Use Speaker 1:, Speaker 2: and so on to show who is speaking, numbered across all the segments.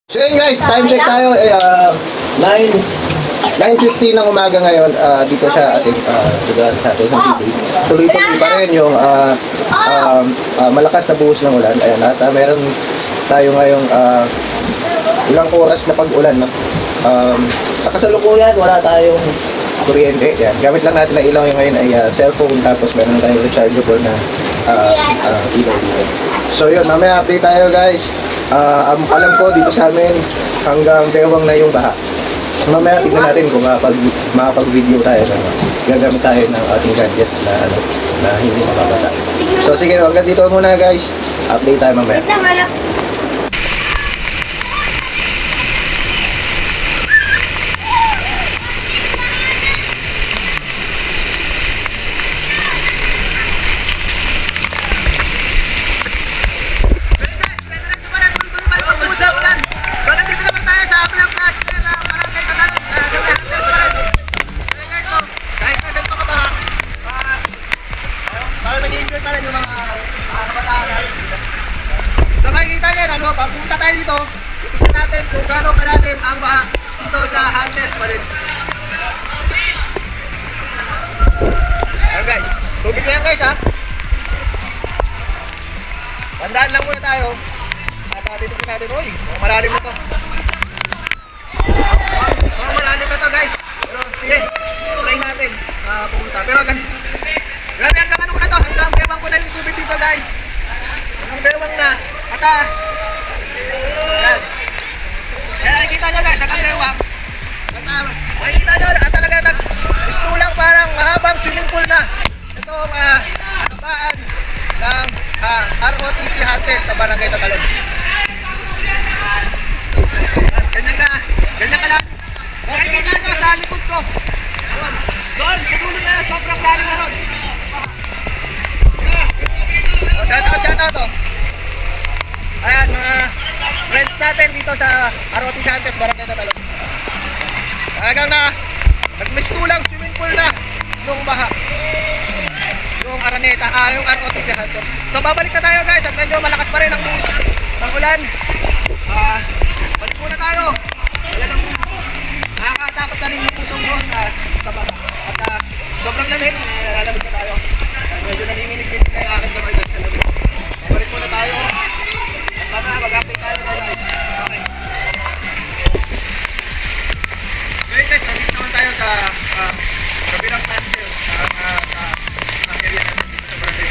Speaker 1: So yun guys, time check tayo. 9:15 ng umaga ngayon dito sa ating lugar sa Quezon City. Tuloy-tuloy pa rin yung malakas na buhos ng ulan. Ayan, at meron tayo ngayong ilang oras na pag-ulan. No? Sa kasalukuyan, wala tayong kuryente. Yan. Gamit lang natin na ilaw yung ngayon ay cellphone, tapos meron tayong rechargeable na ilaw dito. So yun, mamaya update tayo guys. Alam ko dito sa amin hanggang bewang na yung baha. Mamaya tignan natin kung makapag-video tayo. Gagamit tayo ng ating gadgets na hindi makabasa. So sige, hanggang dito muna guys. Update tayo mamaya.
Speaker 2: So makikita nyo, pagpunta tayo dito, titignan natin kung gaano kalalim ang baha dito sa Hunters pa rin. Ayan guys, tubig yan guys ha. Tandaan lang muna tayo. At titignan natin, uy, malalim na to. Malalim na to guys. Pero sige, try natin pumunta. Pero grabe hanggang ano ko na to, hanggang bewang ko na yung tubig dito guys. Hanggang bewang na. At yan. Kaya nakikita nyo guys, hanggang bewang. Nakikita nyo, talaga nag-istulang parang mahabang swimming pool na. Itong nakabaan ng ROTC Hunters sa Barangay Tatalon. Ganyan ka lang. Nakikita nyo sa likod ko. Doon, sa dulo na sobrang lalim na ron. Shoutout to. Ayan, mga friends natin dito sa ROTC Hunters, Barangay Tatalon. Talagang nagmistulang swimming pool na yung baha. Yung Araneta, yung ROTC Hunters. So babalik na tayo guys, at medyo malakas pa rin ang buhos ng ulan. Balik muna tayo. Talagang nakakatakot na rin yung pusong mo sa baha. At sobrang lamig, lalamig na tayo. Medyo nanginginig-ginig na yung aking kamay guys sa lamig. Balik muna tayo. At mamaya mag-update tayo guys. Okay. So yun guys, nandito naman tayo sa kabilang cluster sa area natin dito sa barangay.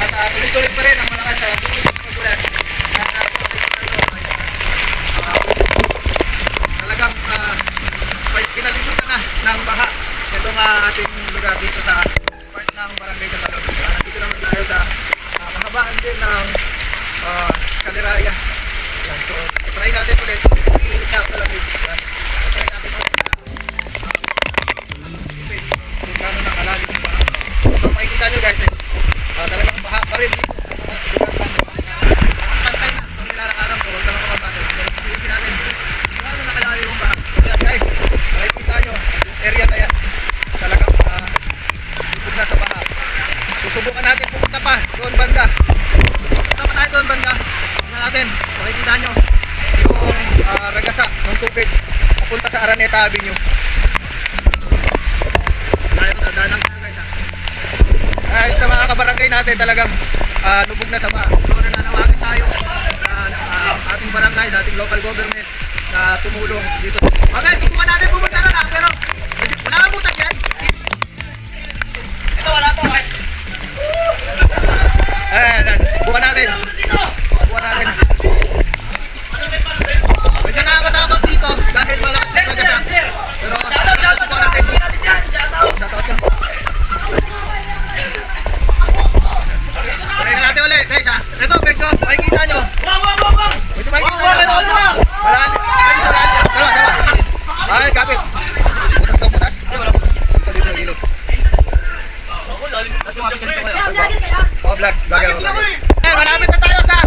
Speaker 2: At tuloy-tuloy pa rin ang malakas sa buhos ng ulan. Talagang pinalimutan na ng baha itong ating lugar dito sa part ng Barangay Tatalon. Nandito naman tayo sa mahabaan din ng Kaleraya. So, try natin ulit. Nag-iinit na sa lamig. Try natin ulit. Kung gano'n na kalalim yung baha. So, makikita nyo guys, talagang baha pa rin dito. Pantay na. Kung nilalang araw ko, huwag naman kapatid. Pero pilitin natin kung gano'n na kalalim yung baha. So, yan guys, makikita nyo yung area na yan. Talagang lipod na sa baha. Susubukan natin pumunta pa doon banda. Pumunta pa tayo doon banda. Tingnan natin, makikita nyo yung ragasa ng tubig papunta sa Araneta Avenue. Dalang tayo guys ha. Ito mga kabarangay natin talagang lubog na sa baha. So nananawagan tayo sa ating barangay, sa ating local government na tumulong dito. Okay, subukan natin pumunta na lang pero wala kang butas yan. Ito wala to guys. Bukan natin. Medyo nakakatakot dito dahil malakas yung lagasa. Pero subukan natin. Shoutout yun. Try na natin ulit guys ha. Ito medyo makikita nyo. Medyo makikita nyo. Malalim. Ay, kapit. Butas sa butas. Ito dito ng ilog. Vlog. Malapit na tayo sa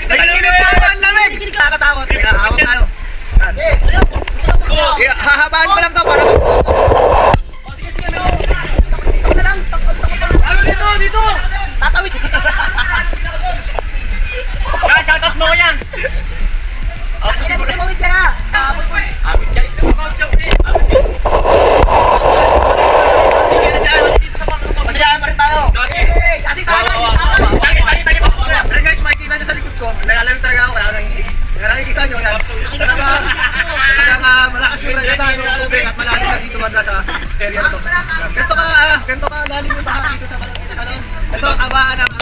Speaker 2: nakikinig tayo ang lamig. Nakakatakot. Hawak tayo. Hahabaan ko lang to para dito. Tatawid. Shoutout mo yan. Kaya nakikita nyo yan. Talagang malakas yung ragasan ng tubig at malalim na dito banda sa area na to. Ganito ka lalim yung baha dito sa ano. Ito ang kabaan ng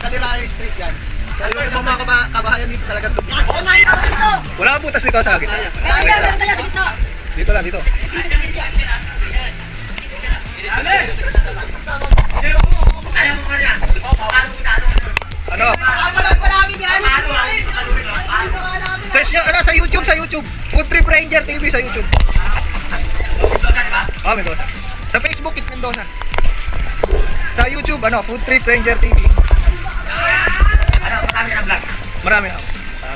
Speaker 2: Kalilay Street yan. So yung mga kabahayan dito talagang tubig. Wala kang butas dito sa gitna. Dito lang, dito. Ano? Search nyo, ano, sa YouTube. Food Trip Ranger TV sa YouTube. Oh, Mendoza. Sa Facebook, it's Mendoza. Sa YouTube, ano, Food Trip Ranger TV.
Speaker 3: Marami na vlog.
Speaker 2: Marami na.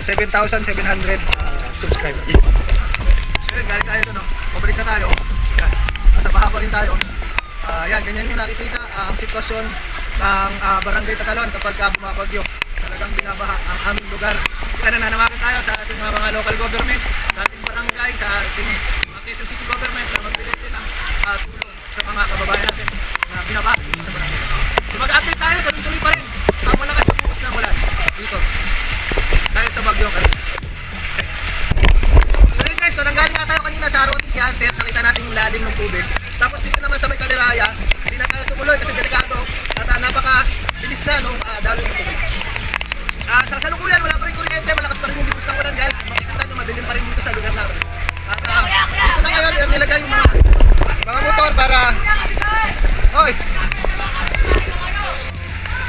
Speaker 2: 7,700 subscribers. So yun, galing tayo doon, no? Pabalik na tayo. Yan. Nasa baha pa rin tayo. Yan, ganyan yung nakikita ang sitwasyon ng Barangay Tatalon kapag bumabagyo. Talagang binabaha ang aming lugar. Kaya nananawagan tayo sa ating mga local government, sa ating barangay, sa ating Quezon City government na magbigay din ng tulong sa mga kababayan natin na binabaha sa barangay. So mag-update tayo, tuloy-tuloy pa rin ang malakas na bukas ng ulan dito dahil sa bagyo. So yun guys, so nanggaling na tayo kanina sa ROTC Hunter, nakita natin yung lalim ng tubig. Tapos dito naman sa may Kaliraya, hindi na tayo tumuloy kasi delikado at napaka-bilis na nung daloy ng tubig. Sa salukuyan, wala pa rin kuryente, malakas pa rin yung bigus ng ulan guys. Makikita nyo, madilim pa rin dito sa lugar namin. At dito na ngayon, yung nilagay yung mga motor para... Hoy!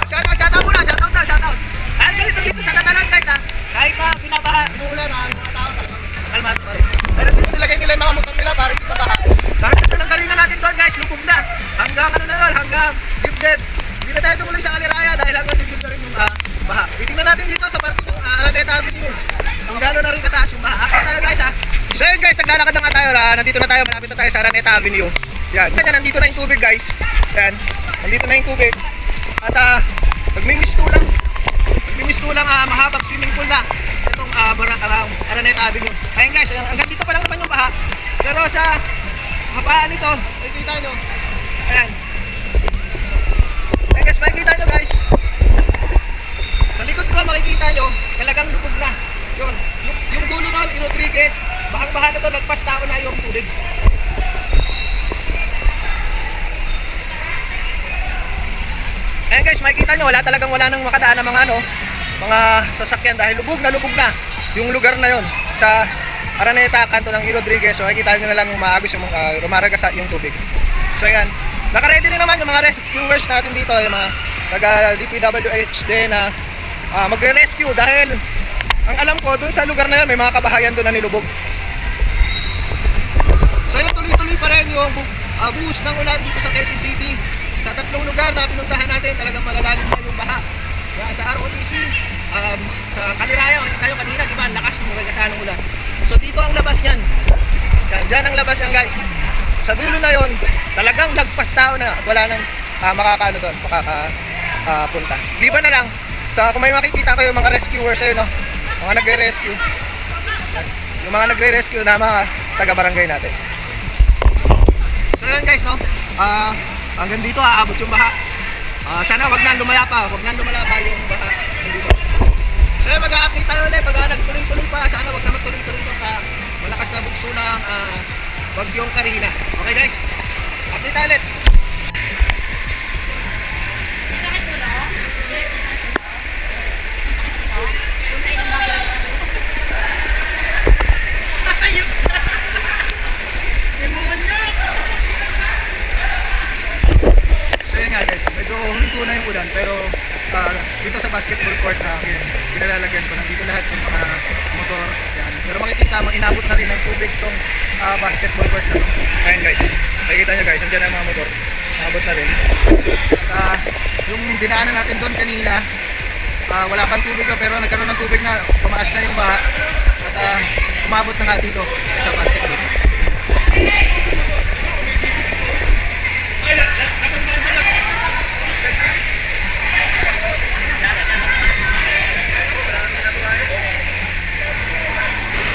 Speaker 2: Shoutout muna, shoutout! Ay, ganito dito sa Tatalon guys ha. Kahit na binabaha, umuulan ha, yung mga tao talagang kalmado pa rin. Pero dito nilagay nila yung mga motor nila para hindi mabaha. Dahil sa pinanggalingan natin doon guys, lubog na. Hanggang ano na yun, hanggang dibdib. Hindi na tayo tumuloy sa Kaliraya dahil hanggang dibdib na rin yung baha. Titingnan natin dito sa parking ng Araneta Avenue. Kung gano'n na rin kataas yung baha. Akit tayo guys ha. So yun guys, naglalakad na nga tayo. Nandito na tayo, malapit na tayo sa Araneta Avenue. Yan. Kaya nandito na yung tubig guys. Yan. Nandito na yung tubig. At nagmimisto lang mahabang swimming pool na itong Araneta Avenue. Ayun guys, hanggang dito pa lang naman yung baha. Pero sa hapaan nito, makikita nyo. Ayan. Ayun guys, makikita nyo guys. Sa likod ko makikita nyo, talagang lubog na. Yun, yung dulo na ni Rodriguez, bahang-baha na to, nagpas tao na yung tubig. Ayan guys, makikita nyo, wala nang makadaan ng mga sasakyan dahil lubog na yung lugar na yon sa Araneta, kanto ng Rodriguez. So makikita nyo na lang maagos yung rumaragas yung tubig. So ayan, naka-ready na naman yung mga rescuers natin dito, yung mga taga-DPWH din na magre-rescue dahil ang alam ko dun sa lugar na yun may mga kabahayan doon na nilubog. So yun, tuloy-tuloy pa rin yung buhos ng ulan dito sa Quezon City. Sa tatlong lugar na pinuntahan natin, talagang malalalim na yung baha. Sa ROTC, sa Kaliraya, makikita tayo kanina, di ba, ang lakas ng ragasan ng ulan. So dito ang labas niyan. Diyan ang labas yan guys. Sa dulo na yon, talagang lagpas tao na at wala nang makakapunta. Di ba na lang, kung may makikita kayo mga rescuers ayun, no? Mga nagre-rescue. Yung mga nagre-rescue na mga taga-barangay natin. So yun guys, no? Hanggang dito aabot yung baha. Sana wag na lumala pa yung baha dito. So yun, mag-a-update tayo ulit pag nagtuloy-tuloy pa. Sana wag naman tuloy-tuloy itong malakas na bugso ng bagyong Karina. Okay guys? Update tayo ulit. Huminto na yung ulan pero dito sa basketball court kinalalagyan ko nandito lahat ng mga motor yan. Pero makikita mo inabot na rin ng tubig tong basketball court na to. Ayan guys, makikita nyo guys, nandiyan ang mga motor, inabot na rin. Yung dinaanan natin doon kanina wala pang tubig pero nagkaroon ng tubig na, tumaas na yung baha at umabot na nga dito sa basketball.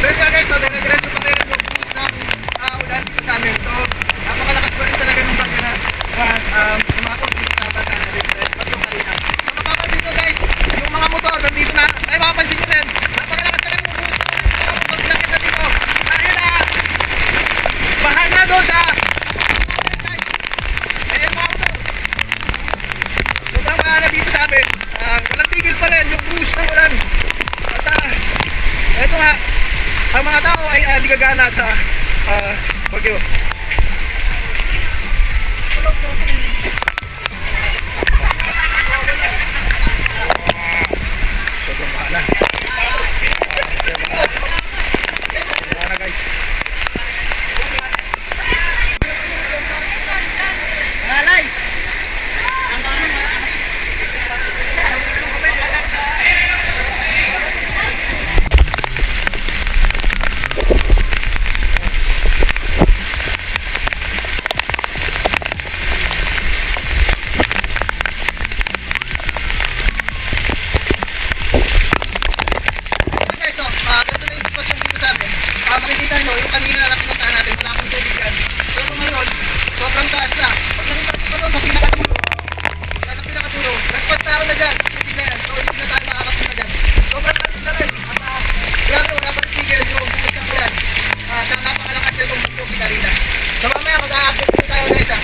Speaker 2: So yun guys, so dire-diretso pa rin yung bus ng ulan dito sa amin. So napakalakas pa rin talaga ng bagyo na umakot dito sa bata na rin bagyong Karina. So mapapansin nyo guys, yung mga motor nandito na, ay mapapansin nyo rin, napakalakas talaga ang mga tao ay di gagana sa bagyo. Sobrang bahala. Wala na guys. Alay! Guys, ganito na yung sitwasyon dito sa amin. Makikita nyo, yung kanina na pinuntahan natin, wala akong tubig yan. Pero ngayon, sobrang taas na. Pag nakita ko doon sa pinakatulo, nagpas na ako na dyan. Hindi na yan. So, hindi na tayo makakapunta dyan. Sobrang taas na rin. At grabe, wala pa rin tigil yung bukas ng ulan. At napakalakas na itong bundok Sinarina. So, mamaya mag-a-update dito tayo guys ha.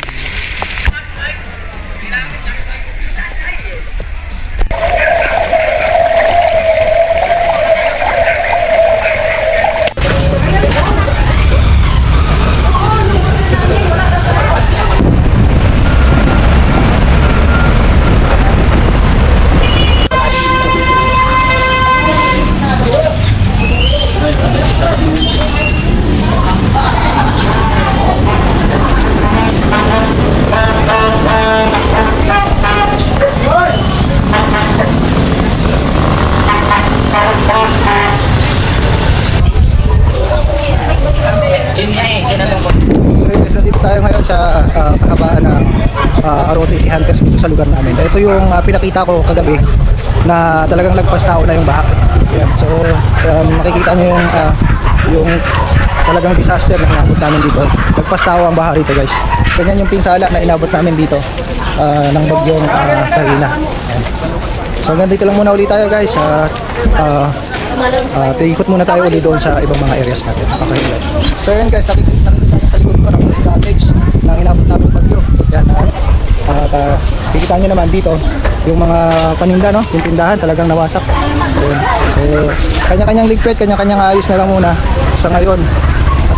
Speaker 2: So guys, nandito tayo ngayon sa kahabaan ng ROTC Hunters dito sa lugar namin. Ito yung pinakita ko kagabi na talagang lagpas tao na yung baha. Yan. So makikita nyo yung talagang disaster na inabot namin dito. Lagpas tao ang baha rito guys. Ganyan yung pinsala na inabot namin dito ng bagyong Karina. Yan. So hanggang dito lang muna ulit tayo guys. Ikot muna tayo ulit doon sa ibang mga areas natin. Okay. So yun guys, nakikita sa likod ko ng damage ng inabot namin bagyo. Yan. Kikita nyo naman dito yung mga paninda, no? Yung tindahan talagang nawasak. Ayun. So kanya-kanyang ligpit, kanya-kanyang ayos na lang muna sa ngayon.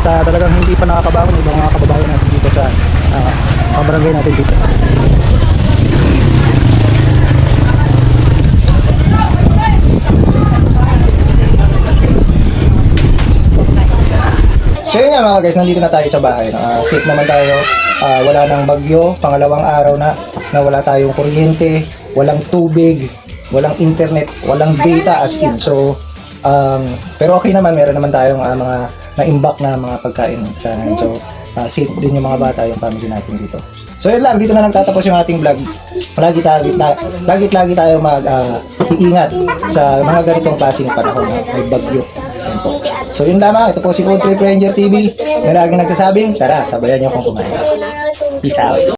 Speaker 2: At talagang hindi pa nakakabangon yung mga kababayan natin dito sa kabarangay natin dito. So yun nga mga guys, nandito na tayo sa bahay. Safe naman tayo. Wala nang bagyo. Pangalawang araw na wala tayong kuryente, walang tubig, walang internet, walang data as in. So, pero okay naman, meron naman tayong mga na-imbak na mga pagkain sa amin. So, safe din yung mga bata, yung family natin dito. So yun lang, dito na nagtatapos yung ating vlog. Lagi tayo mag-iingat sa mga ganitong klaseng panahon na may bagyo. Yan po. So yun lamang, ito po si Food Trip Ranger TV. May laging nagsasabing, tara, sabayan niyo akong kumain. Peace out.